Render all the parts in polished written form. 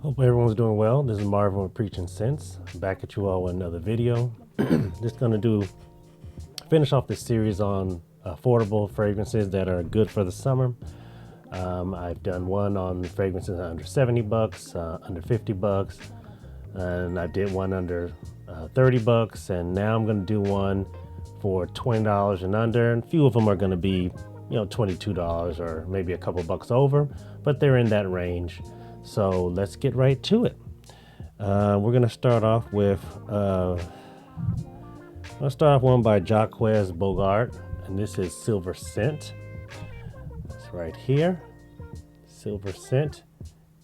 Hope everyone's doing well. This is Marvin with Preaching Sense. Back at you all with another video. Just gonna finish off this series on affordable fragrances that are good for the summer. I've done one on fragrances under 70 bucks, under 50 bucks, and I did one under 30 bucks, and now I'm gonna do one for $20 and under, and a few of them are gonna be, $22 or maybe a couple bucks over, but they're in that range. So let's get right to it. We're gonna start off with one by Jaques Bogart, and this is Silver Scent. It's right here, Silver Scent.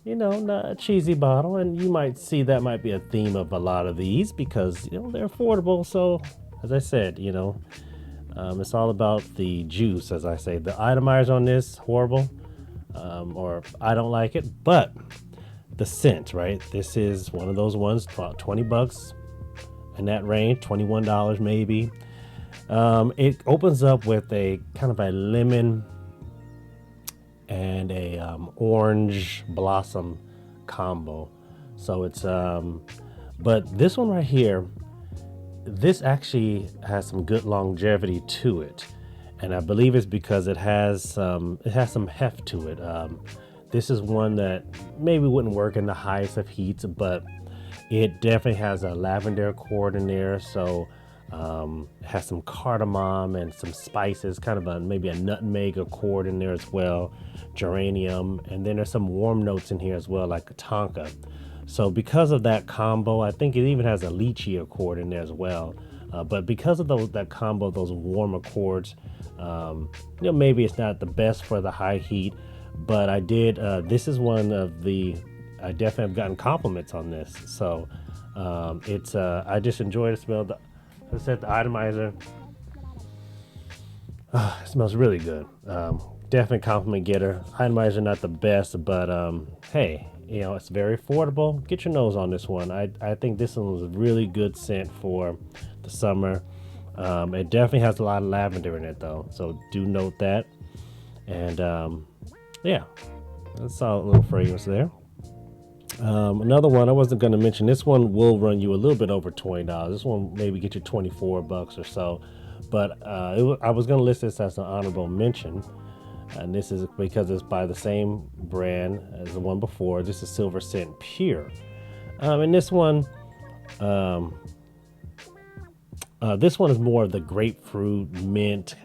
Not a cheesy bottle, and you might see that might be a theme of a lot of these because they're affordable. So, as I said, it's all about the juice, as I say. The itemizer on this horrible. Or I don't like it, but the scent, right? This is one of those ones, about 20 bucks in that range, $21 maybe. It opens up with a kind of a lemon and a orange blossom combo. So it's, but this one right here, this actually has some good longevity to it. And I believe it's because it has some heft to it. This is one that maybe wouldn't work in the highest of heats, but it definitely has a lavender accord in there. So it has some cardamom and some spices, kind of maybe a nutmeg accord in there as well, geranium, and then there's some warm notes in here as well, like a tonka. So because of that combo, I think it even has a lychee accord in there as well. But because of that combo, those warm accords, maybe it's not the best for the high heat, but I did, this is one of I definitely have gotten compliments on this. So, I just enjoy the smell. As I said, the itemizer, it smells really good. Definitely compliment getter. Itemizer, not the best, but, hey, it's very affordable. Get your nose on this one. I think this one was a really good scent for the summer. It definitely has a lot of lavender in it though, so do note that. And yeah, that's a solid little fragrance there. Another one, I wasn't going to mention, this one will run you a little bit over $20. This one maybe get you 24 bucks or so, but I was going to list this as an honorable mention, and this is because it's by the same brand as the one before. This is Silver Scent Pure, and this one is more of the grapefruit, mint,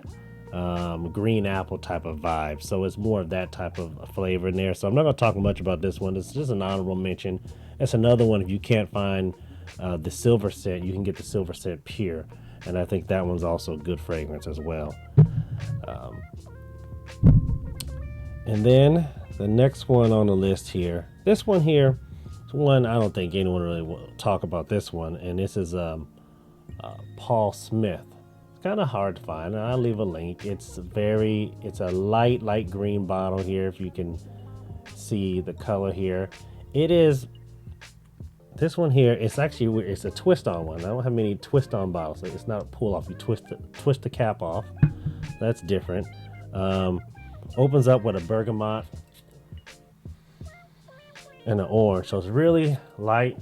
green apple type of vibe. So it's more of that type of flavor in there. So I'm not going to talk much about this one. It's just an honorable mention. It's another one. If you can't find the Silver Scent, you can get the Silver Scent Pure. And I think that one's also a good fragrance as well. And then the next one on the list here, this one here is one I don't think anyone really will talk about this one. And this is Paul Smith. It's kind of hard to find, and I'll leave a link. It's a light green bottle here, if you can see the color here. This one here, it's a twist on one. I don't have many twist on bottles. It's not a pull off. You twist the cap off. That's different. Opens up with a bergamot and an orange, so it's really light.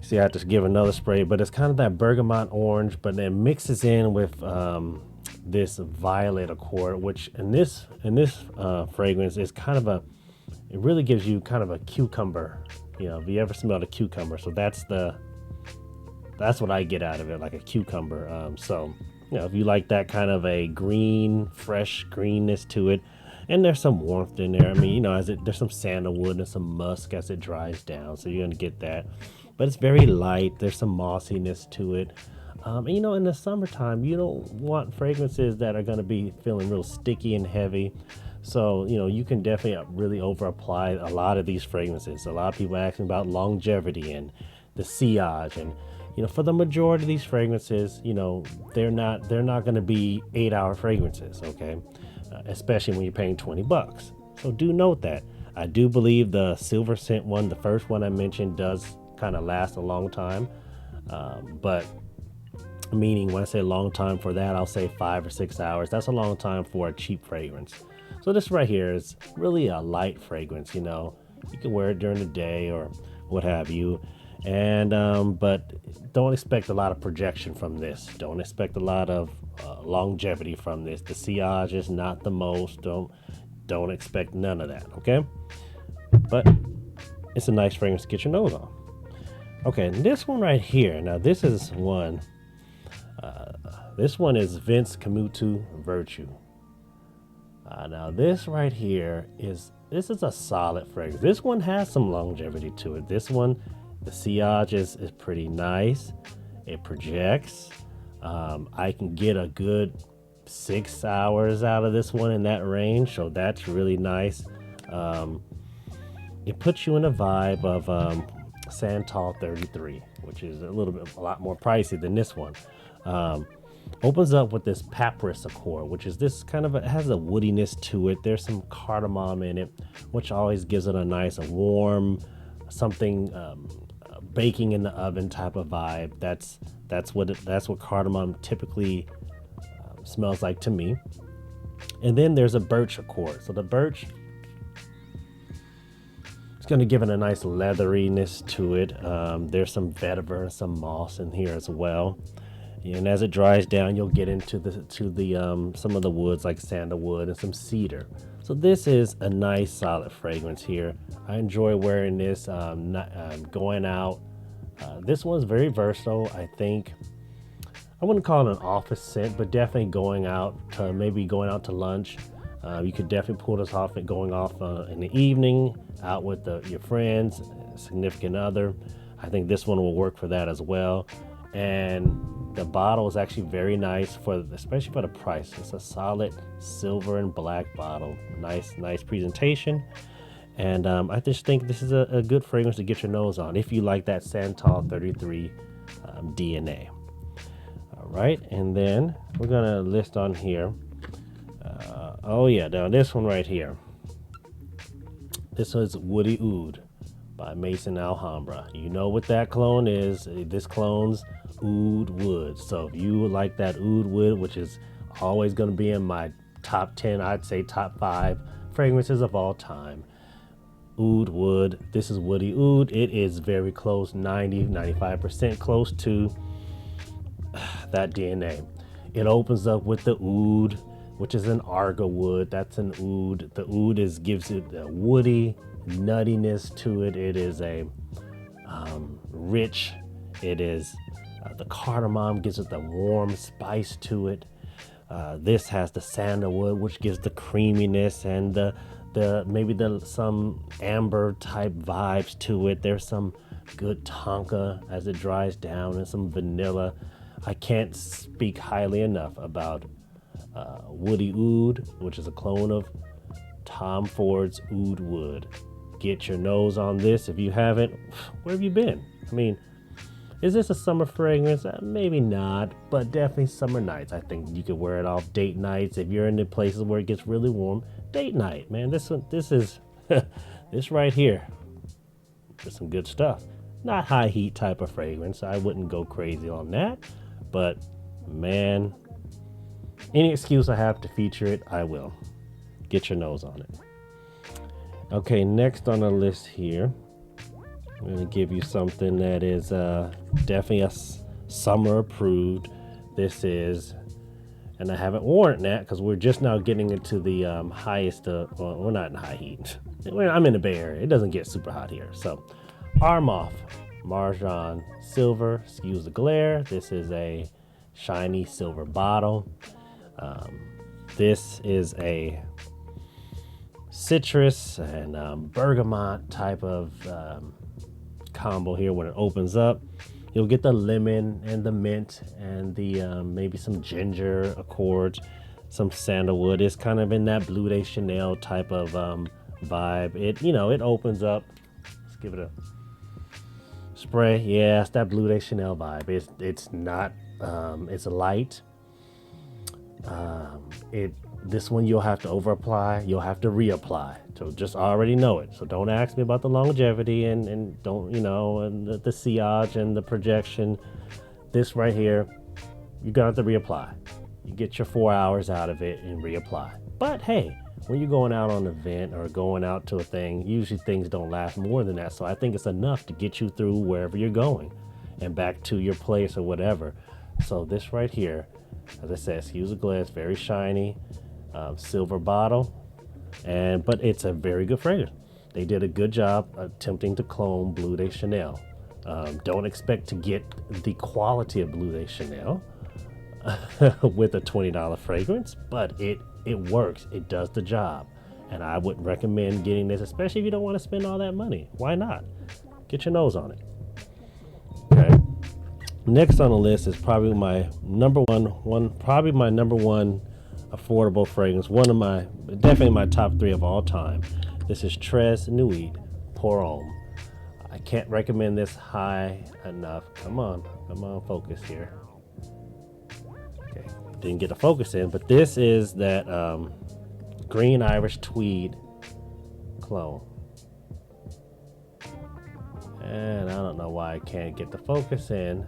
See, I have to give another spray, but it's kind of that bergamot orange, but then mixes in with this violet accord, which in this fragrance is kind of it really gives you kind of a cucumber. If you ever smelled a cucumber, so that's what I get out of it, like a cucumber. So if you like that kind of a green, fresh greenness to it, and there's some warmth in there. I mean, there's some sandalwood and some musk as it dries down, so you're gonna get that. But it's very light. There's some mossiness to it. In the summertime, you don't want fragrances that are going to be feeling real sticky and heavy. So, you can definitely really over apply a lot of these fragrances. A lot of people asking about longevity and the sillage. And, for the majority of these fragrances, they're not going to be 8-hour fragrances, okay? Especially when you're paying 20 bucks. So do note that. I do believe the Silver Scent one, the first one I mentioned, does kind of last a long time, but meaning when I say long time for that, I'll say 5 or 6 hours. That's a long time for a cheap fragrance. So this right here is really a light fragrance. You can wear it during the day or what have you. And but don't expect a lot of projection from this. Don't expect a lot of longevity from this. The sillage is not the most. Don't expect none of that. Okay, but it's a nice fragrance to get your nose on. Okay, and this one right here. Now this is one. This one is Vince Camuto Virtu. Now this right here is a solid fragrance. This one has some longevity to it. This one, the sillage is pretty nice. It projects. I can get a good 6 hours out of this one in that range, so that's really nice. It puts you in a vibe of Santal 33, which is a lot more pricey than this one. Opens up with this papyrus accord, which is this kind of it has a woodiness to it. There's some cardamom in it, which always gives it a nice, warm, something baking in the oven type of vibe. That's what cardamom typically smells like to me. And then there's a birch accord. So the birch, it's going to give it a nice leatheriness to it. There's some vetiver and some moss in here as well. And as it dries down, you'll get into some of the woods like sandalwood and some cedar. So this is a nice solid fragrance here. I enjoy wearing this, going out. This one's very versatile. I think I wouldn't call it an office scent, but definitely going out to lunch. You could definitely pull this off going off in the evening, out with your friends, significant other. I think this one will work for that as well. And the bottle is actually very nice especially for the price. It's a solid silver and black bottle. Nice presentation. And I just think this is a good fragrance to get your nose on if you like that Santal 33 DNA. All right, and then we're gonna list on here. Now this one right here. This one's Woody Oud by Mason Alhambra. You know what that clone is. This clone's oud wood. So if you like that oud wood, which is always going to be in my top 10, I'd say top 5 fragrances of all time. Oud wood. This is Woody Oud. It is very close, 95% close to that DNA. It opens up with the oud, which is an arga wood. That's an oud. The oud gives it a woody nuttiness to it. It is a rich. It is the cardamom gives it the warm spice to it. This has the sandalwood, which gives the creaminess and some amber type vibes to it. There's some good tonka as it dries down and some vanilla. I can't speak highly enough about Woody Oud, which is a clone of Tom Ford's Oud Wood. Get your nose on this if you haven't. Where have you been? I mean, is this a summer fragrance? Maybe not, but definitely summer nights. I think you could wear it off date nights. If you're in the places where it gets really warm, date night, man. This is this right here. There's some good stuff. Not high heat type of fragrance. I wouldn't go crazy on that, but man, any excuse I have to feature it, I will. Get your nose on it. Okay, next on the list here, I'm going to give you something that is definitely a summer approved. This is, and I haven't worn that because we're just now getting into the highest, well, we're not in high heat. I'm in the Bay Area. It doesn't get super hot here. So, Armaf, Marjan Silver, excuse the glare. This is a shiny silver bottle. This is a citrus and bergamot type of combo here. When it opens up, you'll get the lemon and the mint and the maybe some ginger accords, some sandalwood. It's kind of in that Bleu de Chanel type of vibe. It opens up. Let's give it a spray. Yeah, it's that Bleu de Chanel vibe. It's not. It's light. This one you'll have to over apply. You'll have to reapply. So just already know it. So don't ask me about the longevity and don't, and the sillage and the projection. This right here, you're gonna have to reapply. You get your 4 hours out of it and reapply. But hey, when you're going out on an event or going out to a thing, usually things don't last more than that. So I think it's enough to get you through wherever you're going and back to your place or whatever. So this right here, as I said, excuse the glass, very shiny, silver bottle, but it's a very good fragrance. They did a good job attempting to clone Bleu de Chanel. Don't expect to get the quality of Bleu de Chanel with a $20 fragrance, but it works. It does the job. And I would recommend getting this, especially if you don't want to spend all that money. Why not? Get your nose on it. Okay. Next on the list is probably my number one affordable fragrance. Definitely my top 3 of all time. This is Tres Nuit Pour Homme. I can't recommend this high enough. Come on, focus here. Okay, didn't get the focus in, but this is that green Irish tweed clone. And I don't know why I can't get the focus in,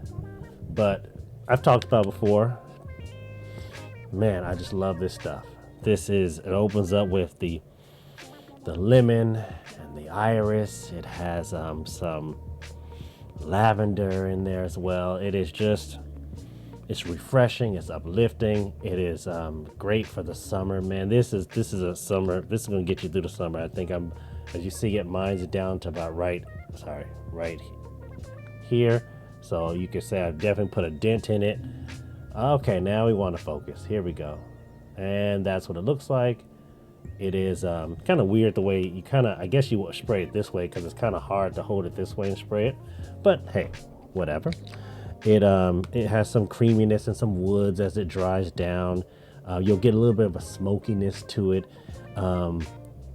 but I've talked about before. Man, I just love this stuff. It opens up with the lemon and the iris. It has some lavender in there as well. It's refreshing. It's uplifting. It is great for the summer, man. This is gonna get you through the summer. I think as you see it, mine's down to about right here. So you could say I've definitely put a dent in it. Okay, now we want to focus. Here we go. And that's what it looks like. It is kind of weird the way I guess you would spray it this way because it's kind of hard to hold it this way and spray it. But hey, whatever. It has some creaminess and some woods as it dries down. You'll get a little bit of a smokiness to it.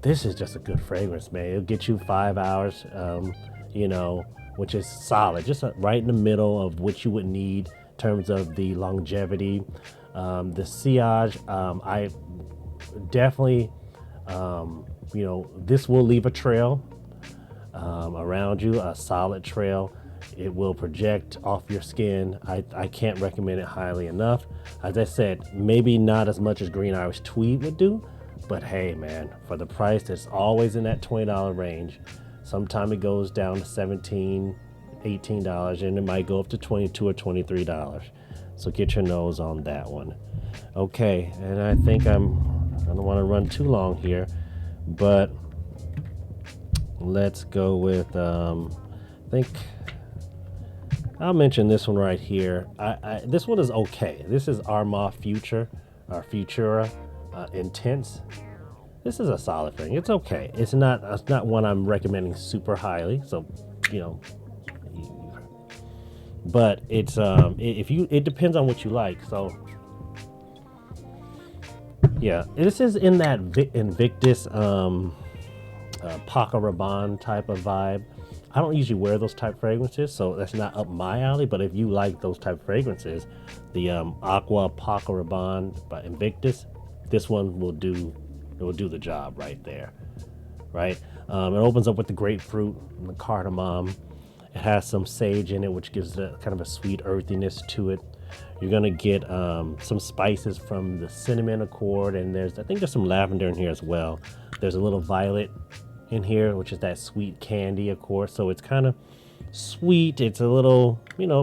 This is just a good fragrance, man. It'll get you 5 hours, which is solid. Just right in the middle of what you would need in terms of the longevity. The sillage, I definitely, this will leave a trail around you, a solid trail. It will project off your skin. I can't recommend it highly enough. As I said, maybe not as much as green Irish tweed would do, but hey, man, for the price, it's always in that $20 range. Sometimes it goes down to $17, $18, and it might go up to $22 or $23. So get your nose on that one. Okay, and I think I don't want to run too long here, but let's go with, I think I'll mention this one right here. This one is okay. This is Armaf Futura Intense. This is a solid thing. It's okay. It's not one I'm recommending super highly. So, but it's it depends on what you like. So, yeah, this is in that Invictus Paco Rabanne type of vibe. I don't usually wear those type fragrances, so that's not up my alley. But if you like those type fragrances, the Aqua Paco Rabanne by Invictus, this one will do the job right there, right? It opens up with the grapefruit and the cardamom. It has some sage in it, which gives it kind of a sweet earthiness to it. You're gonna get some spices from the cinnamon accord, and I think there's some lavender in here as well. There's a little violet in here, which is that sweet candy, of course. So it's kind of sweet. It's a little,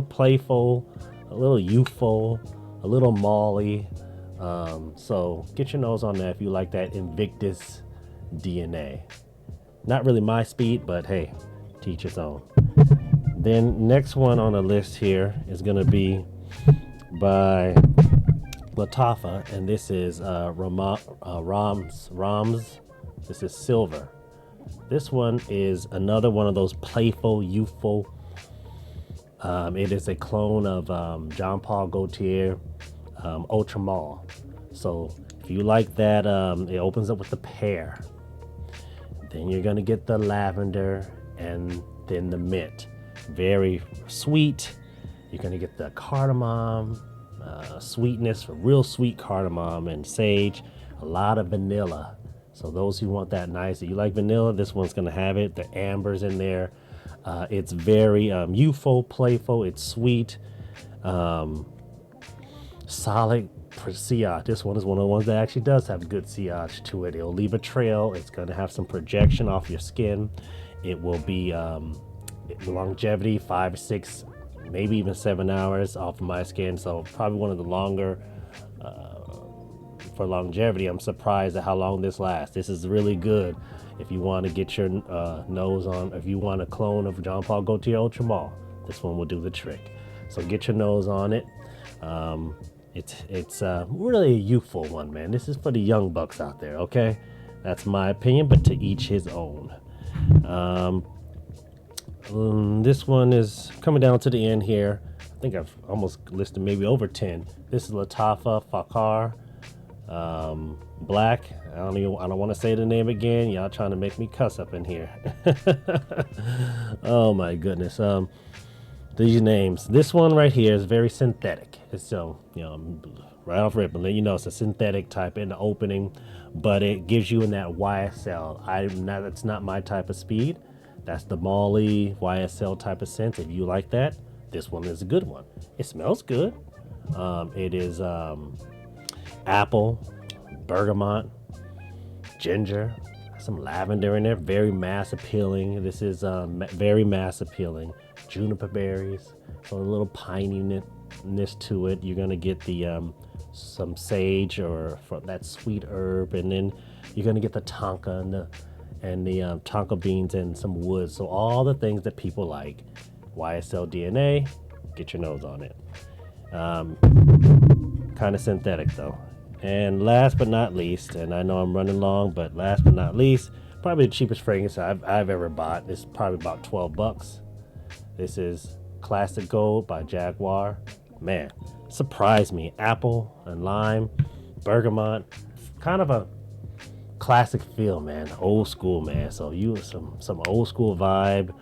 playful, a little youthful, a little mally. So get your nose on that if you like that Invictus DNA. Not really my speed, but hey, teach its own. Then next one on the list here is going to be by Lattafa, and this is Ramz. This is Silver. This one is another one of those playful, youthful. It is a clone of Jean Paul Gaultier Ultra Mall. So if you like that, it opens up with the pear. Then you're gonna get the lavender and then the mint. Very sweet. You're gonna get the cardamom, sweetness, real sweet cardamom and sage. A lot of vanilla. So those who want that nice, if you like vanilla, this one's gonna have it. The amber's in there. It's very youthful, playful. It's sweet, solid for sillage, this one is one of the ones that actually does have good sillage to it. It'll leave a trail. It's going to have some projection off your skin. It will be longevity 5, 6, maybe even 7 hours off of my skin. So probably one of the longer for longevity. I'm surprised at how long this lasts. This is really good if you want to get your nose on. If you want a clone of Jean Paul Gaultier Ultra Male, this one will do the trick. So get your nose on it. It's really a youthful one, man. This is for the young bucks out there, okay? That's my opinion, but to each his own. This one is coming down to the end here. I think I've almost listed maybe over 10. This is Lattafa Fakhar, black. I don't want to say the name again. Y'all trying to make me cuss up in here. Oh my goodness. These names. This one right here is very synthetic. It's so, right off rip, it's a synthetic type in the opening, but it gives you in that YSL. That's not my type of speed. That's the Molly YSL type of scent. If you like that, this one is a good one. It smells good. It is apple, bergamot, ginger, some lavender in there. Very mass appealing. This is very mass appealing. Juniper berries, so a little pininess to it. You're gonna get the some sage or that sweet herb, and then you're gonna get the tonka and the tonka beans and some wood. So all the things that people like. YSL DNA. Get your nose on it. Kind of synthetic though. And last but not least, and I know I'm running long, but last but not least, probably the cheapest fragrance I've ever bought. This is probably about $12. This is Classic Gold by Jaguar. Man, surprised me. Apple and lime, bergamot, kind of a classic feel, man. Old school, man. So you some old school vibe.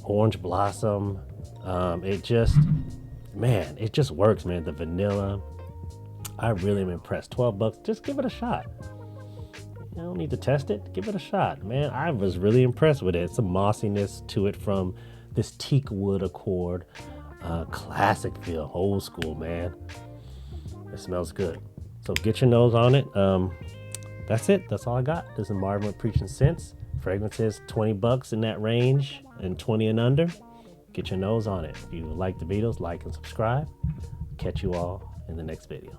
Orange blossom. It just works, man. The vanilla. I really am impressed. $12. Just give it a shot. You don't need to test it. Give it a shot, man. I was really impressed with it. Some mossiness to it from this teak wood accord. Classic feel, old school, man. It smells good. So get your nose on it. That's it. That's all I got. This is Marjan with Preaching Scents. Fragrances, $20 in that range and 20 and under. Get your nose on it. If you like the videos, like and subscribe. Catch you all in the next video.